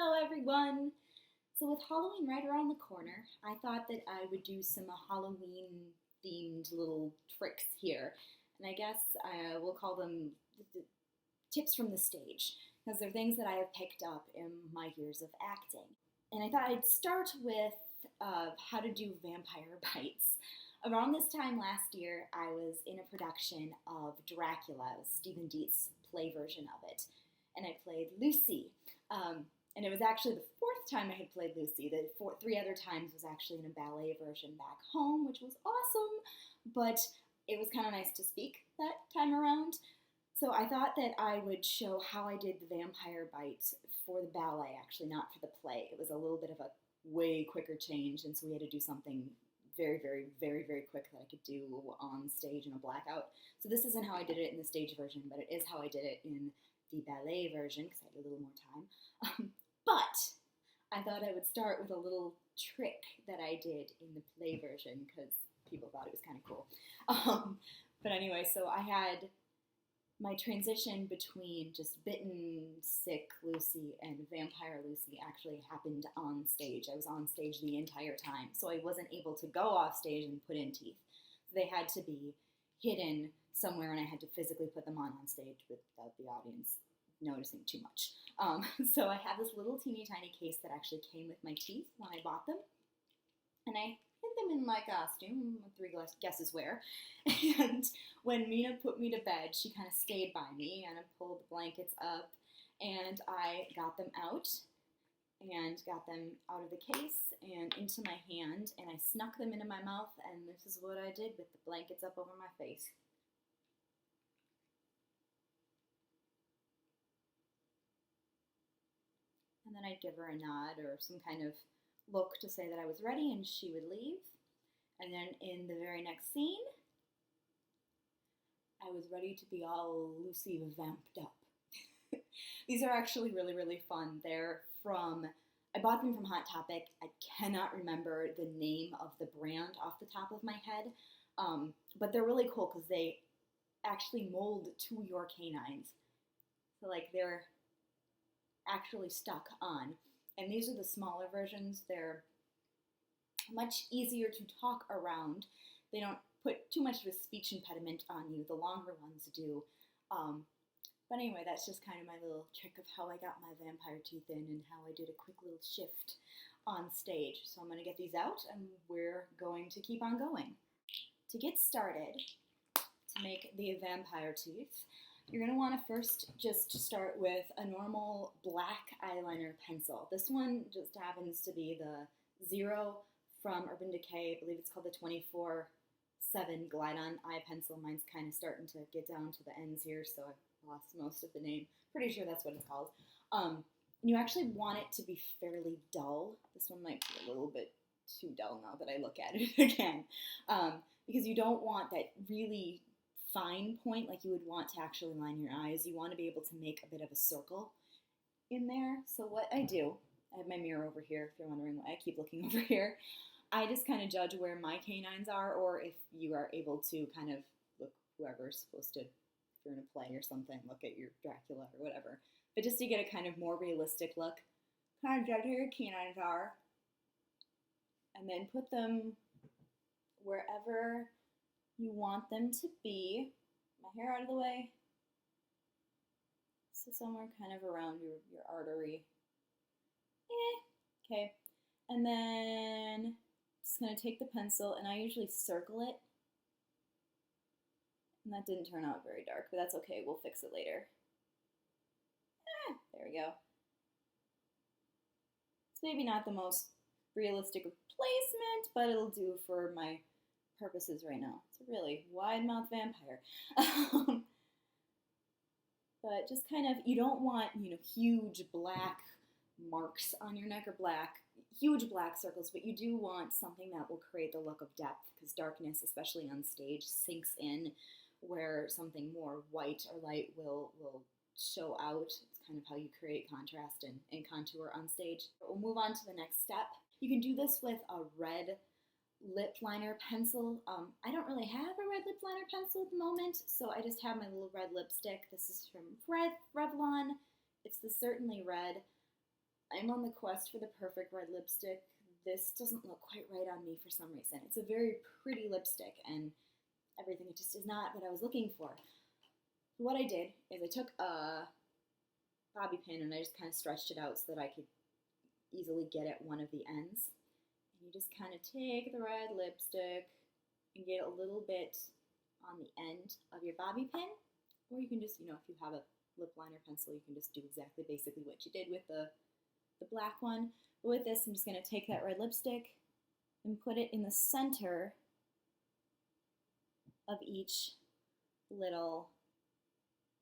Hello everyone! So with Halloween right around the corner, I thought that I would do some Halloween themed little tricks here. And I guess we'll call them tips from the stage, because they're things that I have picked up in my years of acting. And I thought I'd start with how to do vampire bites. Around this time last year, I was in a production of Dracula, Stephen Dietz' play version of it. And I played Lucy. And it was actually the fourth time I had played Lucy. The three other times was actually in a ballet version back home, which was awesome, but it was kind of nice to speak that time around. So I thought that I would show how I did the vampire bite for the ballet, actually, not for the play. It was a little bit of a way quicker change, and so we had to do something very, very, very, very quick that I could do on stage in a blackout. So this isn't how I did it in the stage version, but it is how I did it in the ballet version, because I had a little more time. But I thought I would start with a little trick that I did in the play version, because people thought it was kind of cool. But anyway, so I had my transition between just bitten, sick Lucy and vampire Lucy actually happened on stage. I was on stage the entire time, so I wasn't able to go off stage and put in teeth. They had to be hidden somewhere, and I had to physically put them on stage without the audience noticing too much. So I have this little teeny tiny case that actually came with my teeth when I bought them, and I hid them in my costume, three guesses where. And when Mina put me to bed, she kind of stayed by me, and I pulled the blankets up, and I got them out, and got them out of the case and into my hand, and I snuck them into my mouth, and this is what I did with the blankets up over my face. And then I'd give her a nod or some kind of look to say that I was ready, and she would leave. And then in the very next scene, I was ready to be all Lucy vamped up. These are actually really, really fun. I bought them from Hot Topic. I cannot remember the name of the brand off the top of my head, but they're really cool because they actually mold to your canines. So like they're actually stuck on. And these are the smaller versions. They're much easier to talk around. They don't put too much of a speech impediment on you. The longer ones do. But anyway, that's just kind of my little trick of how I got my vampire teeth in and how I did a quick little shift on stage. So I'm going to get these out, and we're going to keep on going. To get started, to make the vampire teeth, you're going to want to first just start with a normal black eyeliner pencil. This one just happens to be the 0 from Urban Decay. I believe it's called the 24/7 Glide On Eye Pencil. Mine's kind of starting to get down to the ends here, so I've lost most of the name. Pretty sure that's what it's called. And you actually want it to be fairly dull. This one might be a little bit too dull now that I look at it again. Because you don't want that really fine point like you would want to actually line your eyes. You want to be able to make a bit of a circle in there. So what I do, I have my mirror over here if you're wondering why I keep looking over here. I just kind of judge where my canines are, or if you are able to kind of look, whoever's supposed to, if you're in a play or something, look at your Dracula or whatever. But just to get a kind of more realistic look, kind of judge where your canines are, and then put them wherever you want them to be. My hair out of the way. So somewhere kind of around your artery. Okay. And then just going to take the pencil, and I usually circle it. And that didn't turn out very dark, but that's okay. We'll fix it later. There we go. It's maybe not the most realistic replacement, but it'll do for my purposes right now. It's a really wide-mouth vampire. But just kind of, you don't want, huge black marks on your neck or huge black circles, but you do want something that will create the look of depth, because darkness, especially on stage, sinks in where something more white or light will show out. It's kind of how you create contrast and contour on stage. But we'll move on to the next step. You can do this with a red lip liner pencil. I don't really have a red lip liner pencil at the moment, so I just have my little red lipstick. This is from Revlon. It's the Certainly Red. I'm on the quest for the perfect red lipstick. This doesn't look quite right on me for some reason. It's a very pretty lipstick and everything. It just is not what I was looking for. What I did is I took a bobby pin and I just kind of stretched it out so that I could easily get at one of the ends. And you just kind of take the red lipstick and get a little bit on the end of your bobby pin. Or you can just, if you have a lip liner pencil, you can just do exactly basically what you did with the black one. But with this, I'm just going to take that red lipstick and put it in the center of each little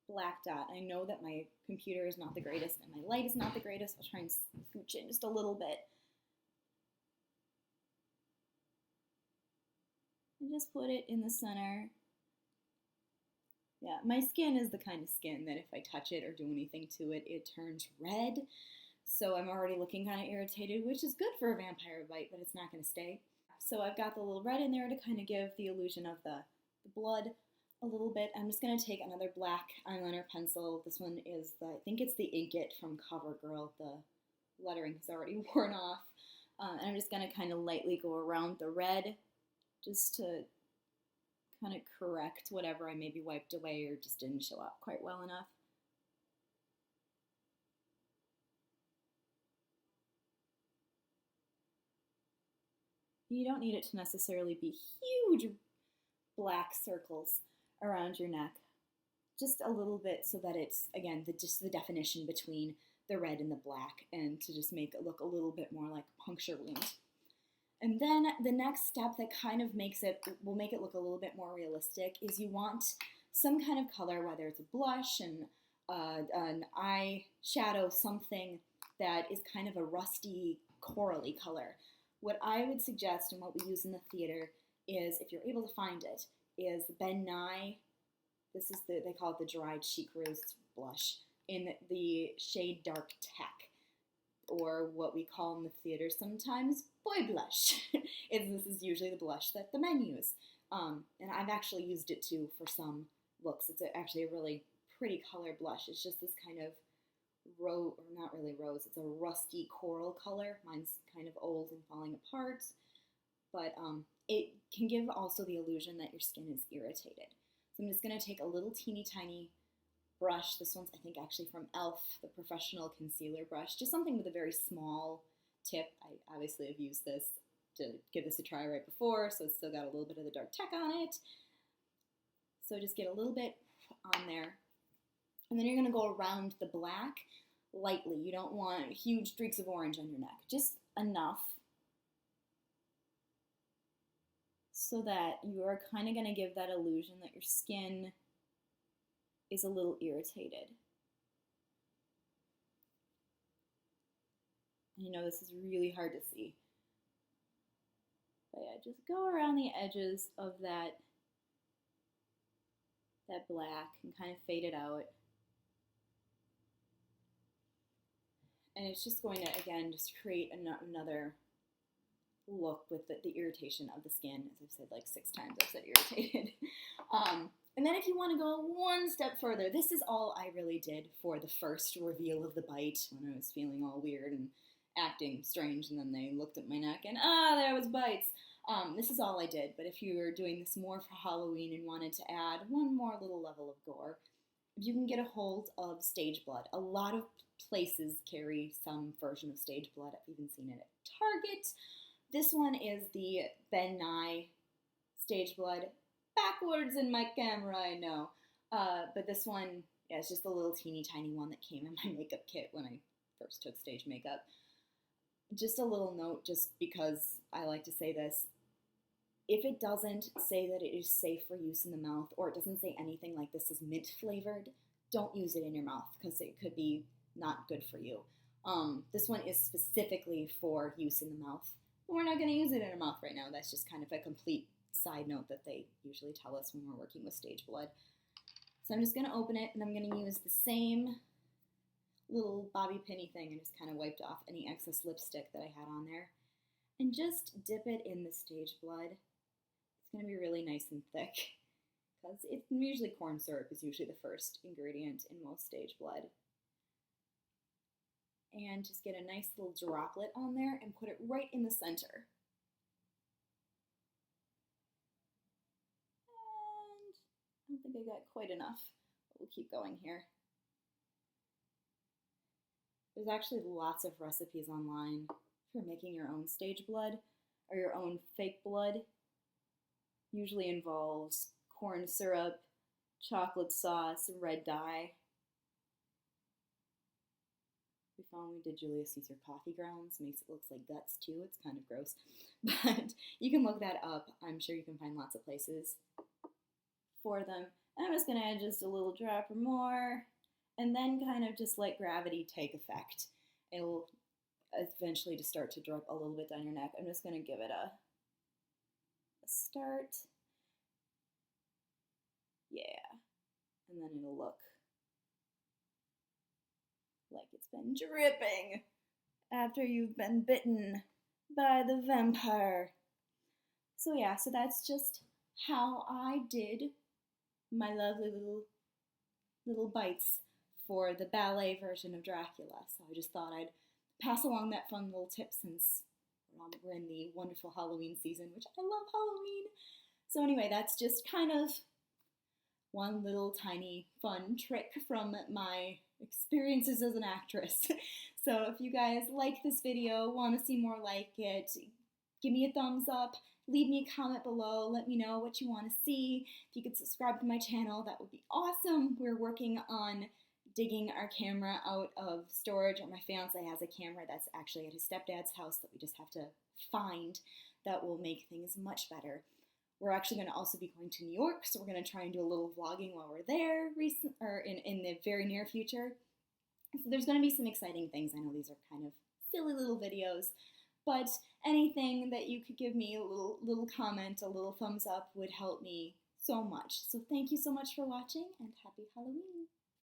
black dot. I know that my computer is not the greatest and my light is not the greatest. I'll try and scooch in just a little bit. And just put it in the center. Yeah, my skin is the kind of skin that if I touch it or do anything to it, it turns red. So I'm already looking kind of irritated, which is good for a vampire bite, but it's not going to stay. So I've got the little red in there to kind of give the illusion of the blood a little bit. I'm just going to take another black eyeliner pencil. This one is I think it's the Ink It from CoverGirl. The lettering is already worn off. And I'm just going to kind of lightly go around the red just to kind of correct whatever I maybe wiped away or just didn't show up quite well enough. You don't need it to necessarily be huge black circles around your neck. Just a little bit so that it's, again, just the definition between the red and the black, and to just make it look a little bit more like a puncture wound. And then the next step that kind of will make it look a little bit more realistic is you want some kind of color, whether it's a blush and an eyeshadow, something that is kind of a rusty, corally color. What I would suggest and what we use in the theater is, if you're able to find it, is Ben Nye. This is they call it the Dried Chic Rose blush in the shade Dark Tech, or what we call in the theater sometimes boy blush. This is usually the blush that the men use. And I've actually used it too for some looks. It's actually a really pretty color blush. It's just this kind of rose, or not really rose, it's a rusty coral color. Mine's kind of old and falling apart, but it can give also the illusion that your skin is irritated. So I'm just going to take a little teeny tiny brush. This one's, I think, actually from e.l.f., the professional concealer brush, just something with a very small tip. I obviously have used this to give this a try right before, so it's still got a little bit of the Dark Tech on it. So just get a little bit on there. And then you're going to go around the black lightly. You don't want huge streaks of orange on your neck. Just enough so that you are kind of going to give that illusion that your skin is a little irritated. I know this is really hard to see. But yeah, just go around the edges of that black and kind of fade it out. And it's just going to, again, just create another look with the irritation of the skin. As I've said like 6 times, I've said irritated. And then if you want to go one step further, this is all I really did for the first reveal of the bite, when I was feeling all weird and acting strange, and then they looked at my neck and, there was bites. This is all I did, but if you were doing this more for Halloween and wanted to add one more little level of gore, if you can get a hold of stage blood. A lot of places carry some version of stage blood. I've even seen it at Target. This one is the Ben Nye stage blood. Backwards in my camera, I know. But this one, yeah, it's just a little teeny tiny one that came in my makeup kit when I first took stage makeup. Just a little note, just because I like to say this. If it doesn't say that it is safe for use in the mouth, or it doesn't say anything like this is mint flavored, don't use it in your mouth, because it could be not good for you. This one is specifically for use in the mouth. We're not going to use it in our mouth right now. That's just kind of a complete side note that they usually tell us when we're working with stage blood. So I'm just going to open it, and I'm going to use the same little bobby pinny thing and just kind of wiped off any excess lipstick that I had on there. And just dip it in the stage blood. It's going to be really nice and thick, because it's usually corn syrup is usually the first ingredient in most stage blood. and just get a nice little droplet on there and put it right in the center. And I don't think I got quite enough, but we'll keep going here. There's actually lots of recipes online for making your own stage blood or your own fake blood. Usually involves corn syrup, chocolate sauce, red dye. We found we did Julius Caesar coffee grounds. Makes it look like guts too. It's kind of gross. But you can look that up. I'm sure you can find lots of places for them. And I'm just going to add just a little drop or more. And then kind of just let gravity take effect. It'll eventually just start to drip a little bit down your neck. I'm just going to give it a start. Yeah. And then it'll look like it's been dripping after you've been bitten by the vampire. So yeah, so that's just how I did my lovely little bites for the ballet version of Dracula. So I just thought I'd pass along that fun little tip since we're in the wonderful Halloween season, which I love Halloween. So anyway, that's just kind of one little tiny fun trick from my experiences as an actress. So if you guys like this video, want to see more like it, give me a thumbs up, leave me a comment below, let me know what you want to see. If you could subscribe to my channel, that would be awesome. We're working on digging our camera out of storage, or my fiance has a camera that's actually at his stepdad's house that we just have to find that will make things much better. We're actually going to also be going to New York, so we're going to try and do a little vlogging while we're there in the very near future. So there's going to be some exciting things. I know these are kind of silly little videos, but anything that you could give me, a little comment, a little thumbs up would help me so much. So thank you so much for watching, and happy Halloween!